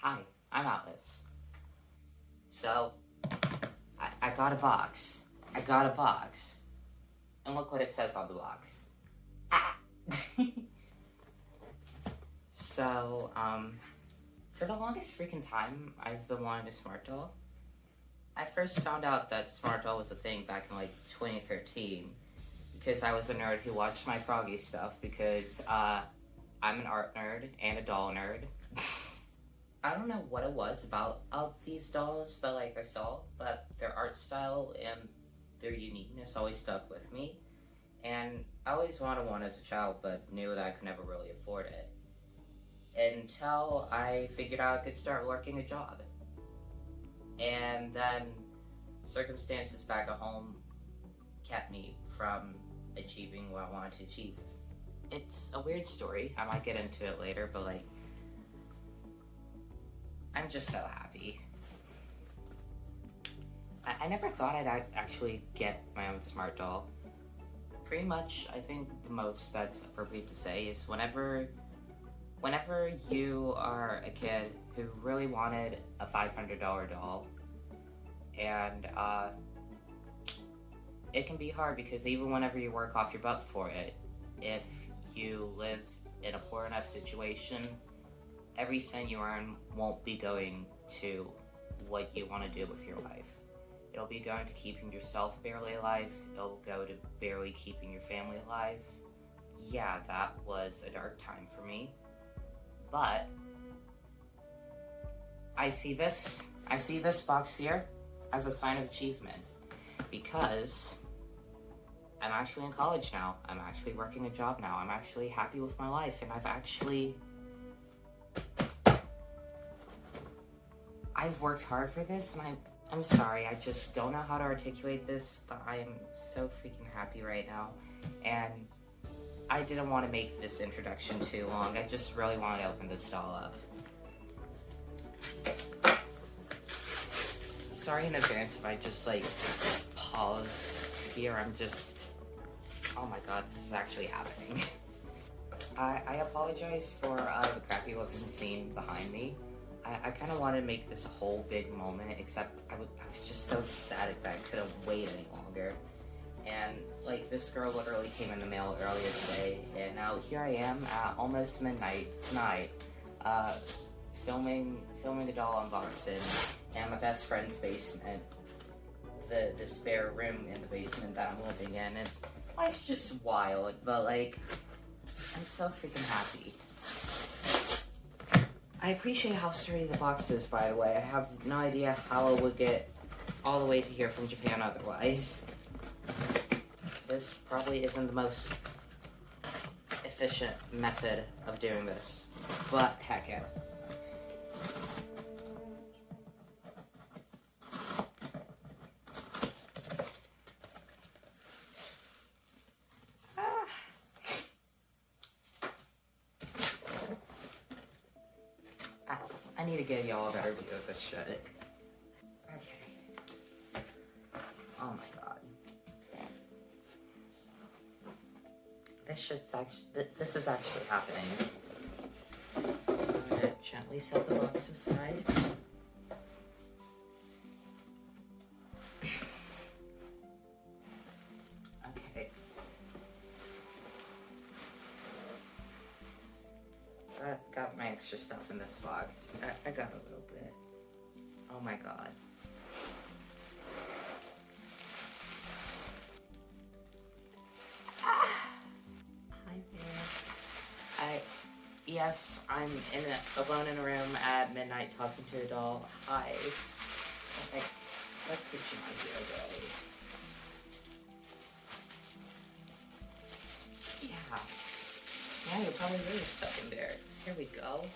Hi, I'm Alice. So, I got a box. I got a box. And look what it says on the box. Ah! So, for the longest freaking time, I've been wanting a SmartDoll. I first found out that SmartDoll was a thing back in like 2013 because I was a nerd who watched my Froggy stuff because, I'm an art nerd and a doll nerd. I don't know what it was about these dolls that I saw, but their art style and their uniqueness always stuck with me. And I always wanted one as a child, but knew that I could never really afford it. Until I figured out I could start working a job. And then circumstances back at home kept me from achieving what I wanted to achieve. It's a weird story. I might get into it later, but I'm just so happy. I never thought I'd actually get my own SmartDoll. Pretty much, I think the most that's appropriate to say is whenever you are a kid who really wanted a $500 doll, and it can be hard because even whenever you work off your butt for it, if you live in a poor enough situation, every cent you earn won't be going to what you want to do with your life. It'll be going to keeping yourself barely alive. It'll go to barely keeping your family alive. Yeah, that was a dark time for me. But I see this box here as a sign of achievement because I'm actually in college now. I'm actually working a job now. I'm actually happy with my life, and I've worked hard for this, and I'm sorry, I just don't know how to articulate this, but I am so freaking happy right now. And I didn't want to make this introduction too long. I just really wanted to open this doll up. Sorry in advance if I just pause here. Oh my god, this is actually happening. I apologize for the crappy looking scene behind me. I kind of wanted to make this a whole big moment, except I was just so sad that I couldn't wait any longer. And this girl literally came in the mail earlier today, and now here I am at almost midnight tonight, filming the doll unboxing in my best friend's basement, the spare room in the basement that I'm living in, and life's just wild, but I'm so freaking happy. I appreciate how sturdy the box is, by the way. I have no idea how it would get all the way to here from Japan otherwise. This probably isn't the most efficient method of doing this, but heck yeah. I need to give y'all a better view of this shit. Okay. Oh my god. This is actually happening. I'm gonna gently set the box aside. Okay. Got my extra stuff in this box. I got a little bit. Oh my god. Hi there. Yes, I'm alone in a room at midnight talking to a doll. Hi. Okay, let's get you on here, girl. Yeah, you're probably really stuck in there. Here we go.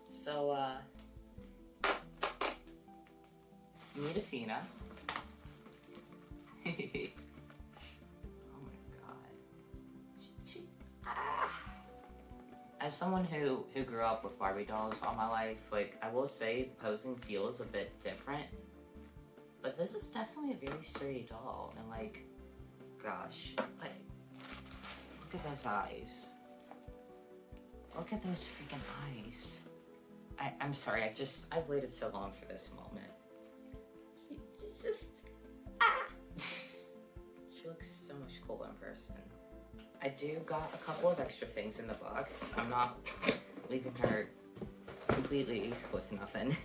So, meet Athena. Oh my god. As someone who grew up with Barbie dolls all my life, I will say posing feels a bit different. But this is definitely a very sturdy doll, and gosh, look at those eyes. Look at those freaking eyes. I'm sorry, I've waited so long for this moment. It's just, She looks so much cooler in person. I do got a couple of extra things in the box. I'm not leaving her completely with nothing.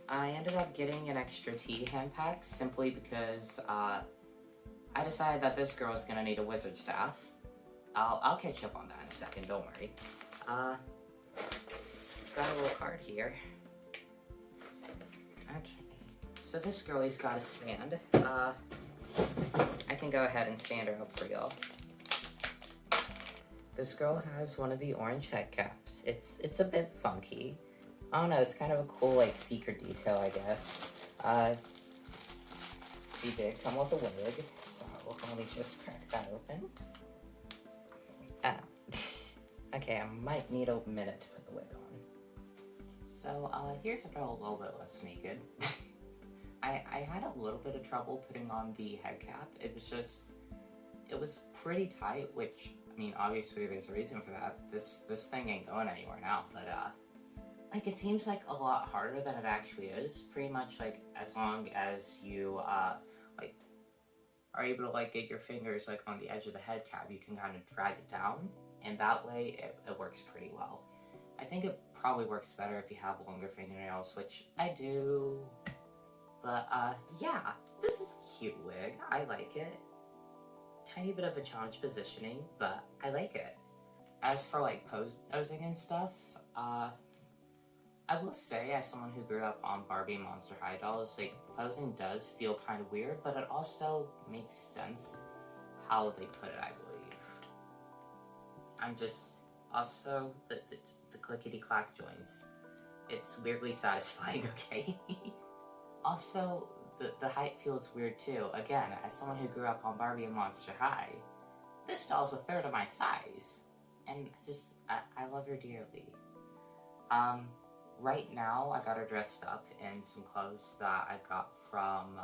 I ended up getting an extra tea hand pack simply because I decided that this girl is gonna need a wizard staff. I'll catch up on that in a second, don't worry. Got a little card here. Okay, so this girlie's got a stand. I can go ahead and stand her up for y'all. This girl has one of the orange head caps. It's a bit funky. I don't know, it's kind of a cool, like, secret detail, I guess. She did come with a wig, so let me just crack that open. Okay, I might need a minute to put the wig on. So, here's a little bit less naked. I had a little bit of trouble putting on the head cap. It was pretty tight, which, I mean, obviously there's a reason for that. This thing ain't going anywhere now, but, like, it seems like a lot harder than it actually is. Pretty much, like, as long as you, like, are able to, like, get your fingers, like, on the edge of the head cap, you can kind of drag it down, and that way it works pretty well. I think it probably works better if you have longer fingernails, which I do. But, yeah, this is a cute wig. I like it. Tiny bit of a challenge positioning, but I like it. As for, like, posing and stuff, I will say, as someone who grew up on Barbie and Monster High dolls, like, posing does feel kind of weird, but it also makes sense how they put it, I believe. I'm just, also, the clickety-clack joints. It's weirdly satisfying, okay? Also, the height feels weird too. Again, as someone who grew up on Barbie and Monster High, this doll's a third of my size. And I love her dearly. Right now, I got her dressed up in some clothes that I got from,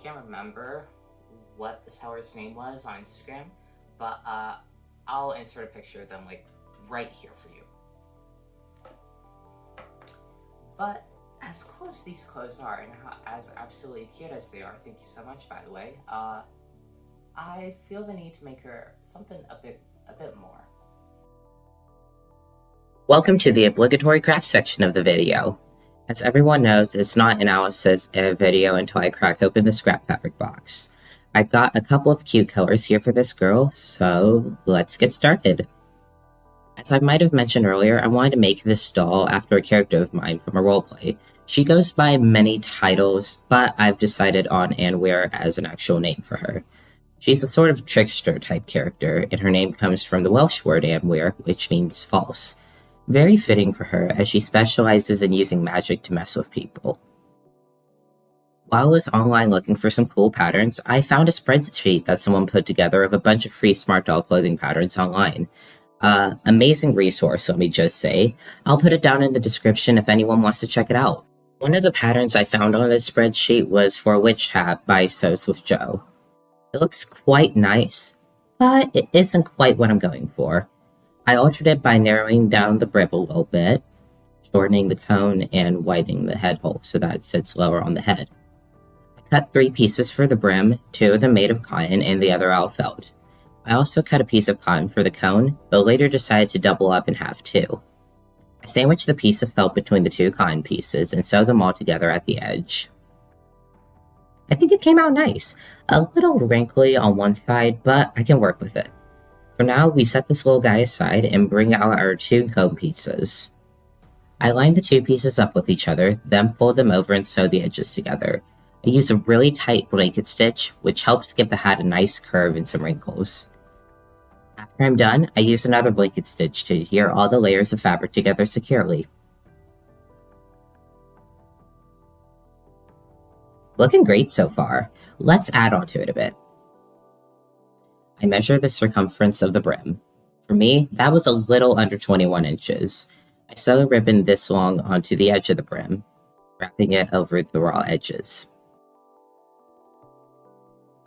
can't remember what the seller's name was on Instagram, but, I'll insert a picture of them, like, right here for you. But, as cool as these clothes are, and as absolutely cute as they are, thank you so much, by the way, I feel the need to make her something a bit more. Welcome to the obligatory craft section of the video. As everyone knows, it's not analysis of a video until I crack open the scrap fabric box. I got a couple of cute colors here for this girl, so let's get started. As I might have mentioned earlier, I wanted to make this doll after a character of mine from a roleplay. She goes by many titles, but I've decided on Anwir as an actual name for her. She's a sort of trickster type character, and her name comes from the Welsh word Anwir, which means false. Very fitting for her, as she specializes in using magic to mess with people. While I was online looking for some cool patterns, I found a spreadsheet that someone put together of a bunch of free SmartDoll clothing patterns online. Amazing resource, let me just say. I'll put it down in the description if anyone wants to check it out. One of the patterns I found on this spreadsheet was for a witch hat by Sews with Joe. It looks quite nice, but it isn't quite what I'm going for. I altered it by narrowing down the brim a little bit, shortening the cone, and widening the head hole so that it sits lower on the head. I cut 3 pieces for the brim, 2 of them made of cotton and the other out of felt. I also cut a piece of cotton for the cone, but later decided to double up in half too. I sandwiched the piece of felt between the 2 cotton pieces and sewed them all together at the edge. I think it came out nice. A little wrinkly on one side, but I can work with it. For now, we set this little guy aside and bring out our 2 cone pieces. I line the 2 pieces up with each other, then fold them over and sew the edges together. I use a really tight blanket stitch, which helps give the hat a nice curve and some wrinkles. After I'm done, I use another blanket stitch to adhere all the layers of fabric together securely. Looking great so far. Let's add on to it a bit. I measure the circumference of the brim. For me, that was a little under 21 inches. I sew the ribbon this long onto the edge of the brim, wrapping it over the raw edges.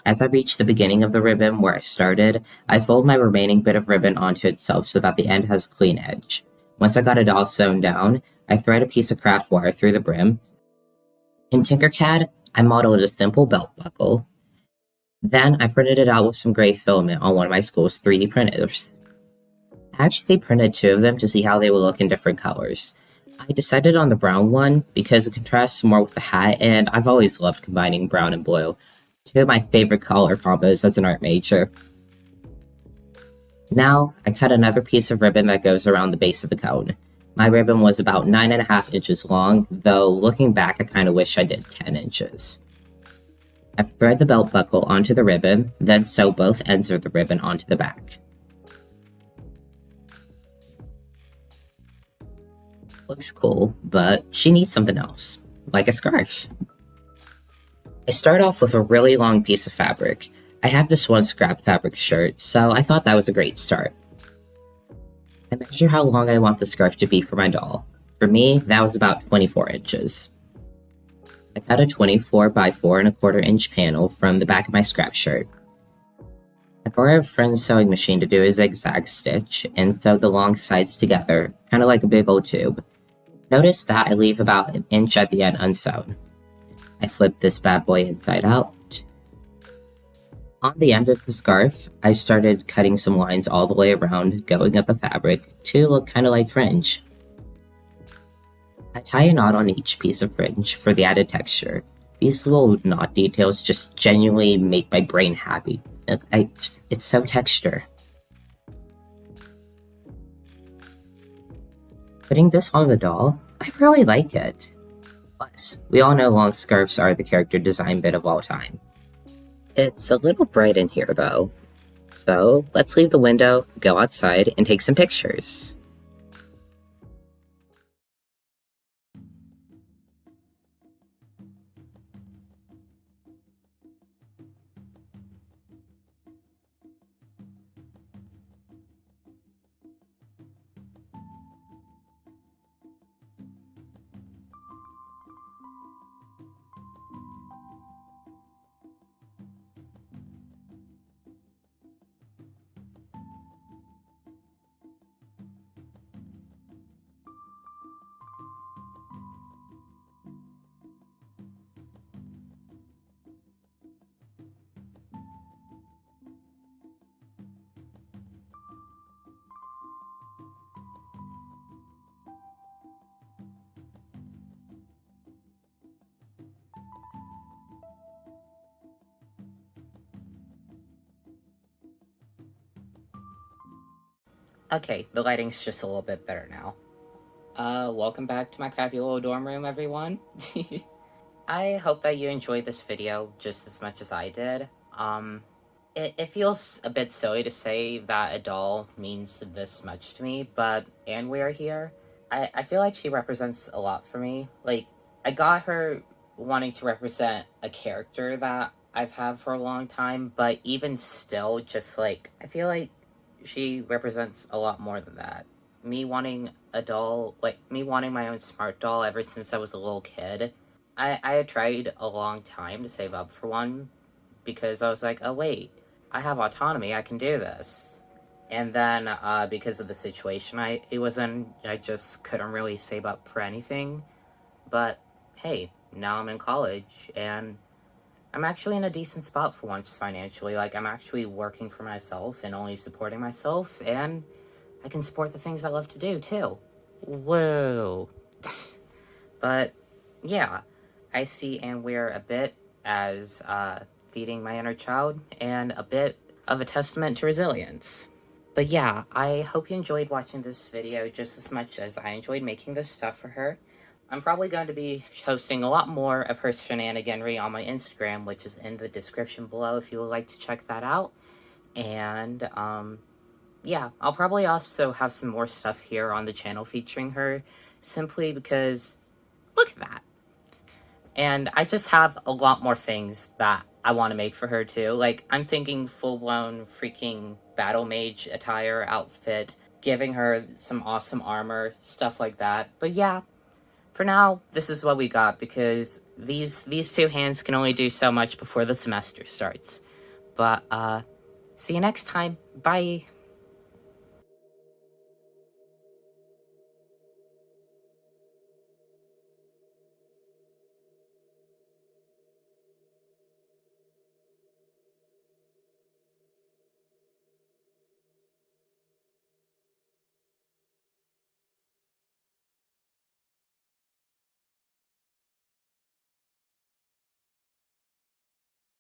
As I reach the beginning of the ribbon where I started, I fold my remaining bit of ribbon onto itself so that the end has a clean edge. Once I got it all sewn down, I thread a piece of craft wire through the brim. In Tinkercad, I modeled a simple belt buckle. Then I printed it out with some gray filament on one of my school's 3D printers. I actually printed 2 of them to see how they would look in different colors. I decided on the brown one because it contrasts more with the hat, and I've always loved combining brown and blue. 2 of my favorite color combos as an art major. Now, I cut another piece of ribbon that goes around the base of the cone. My ribbon was about 9.5 inches long, though looking back I kinda wish I did 10 inches. I thread the belt buckle onto the ribbon, then sew both ends of the ribbon onto the back. Looks cool, but she needs something else, like a scarf. I start off with a really long piece of fabric. I have this one scrap fabric shirt, so I thought that was a great start. I measure how long I want the scarf to be for my doll. For me, that was about 24 inches. I cut a 24 by 4.25 inch panel from the back of my scrap shirt. I borrowed a friend's sewing machine to do a zigzag stitch and sew the long sides together, kind of like a big old tube. Notice that I leave about an inch at the end unsewn. I flip this bad boy inside out. On the end of the scarf, I started cutting some lines all the way around, going up the fabric, to look kind of like fringe. I tie a knot on each piece of fringe for the added texture. These little knot details just genuinely make my brain happy. It's so texture. Putting this on the doll, I really like it. Plus, we all know long scarves are the character design bit of all time. It's a little bright in here though, so let's leave the window, go outside, and take some pictures. Okay, the lighting's just a little bit better now. Welcome back to my crappy little dorm room, everyone. I hope that you enjoyed this video just as much as I did. It feels a bit silly to say that a doll means this much to me, but Anwir here, I feel like she represents a lot for me. Like, I got her wanting to represent a character that I've had for a long time, but even still, just like, I feel like she represents a lot more than that. Me wanting a doll, like, me wanting my own SmartDoll ever since I was a little kid. I had tried a long time to save up for one, because I was like, oh wait, I have autonomy, I can do this. And then, because of the situation I just couldn't really save up for anything. But, hey, now I'm in college, and I'm actually in a decent spot for once financially. Like, I'm actually working for myself and only supporting myself, and I can support the things I love to do, too. Whoa. But, yeah, I see Anwir a bit as, feeding my inner child, and a bit of a testament to resilience. But yeah, I hope you enjoyed watching this video just as much as I enjoyed making this stuff for her. I'm probably going to be posting a lot more of her shenaniganry on my Instagram, which is in the description below if you would like to check that out. And, yeah, I'll probably also have some more stuff here on the channel featuring her, simply because, look at that. And I just have a lot more things that I want to make for her, too. Like, I'm thinking full-blown freaking battle mage attire outfit, giving her some awesome armor, stuff like that. But yeah, for now, this is what we got, because these 2 hands can only do so much before the semester starts. But see you next time. Bye.